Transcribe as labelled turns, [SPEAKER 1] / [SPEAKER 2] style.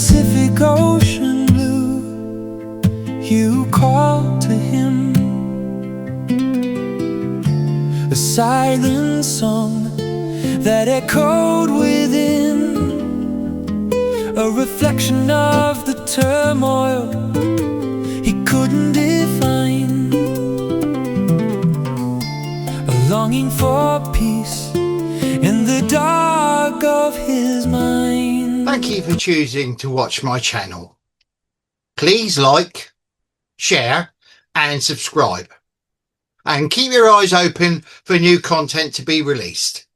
[SPEAKER 1] Pacific Ocean blue, you called to him, a silent song that echoed within, a reflection of the turmoil he couldn't define, a longing for peace in the dark of his mind.
[SPEAKER 2] Thank you for choosing to watch my channel. Please like, share and subscribe. And keep your eyes open for new content to be released.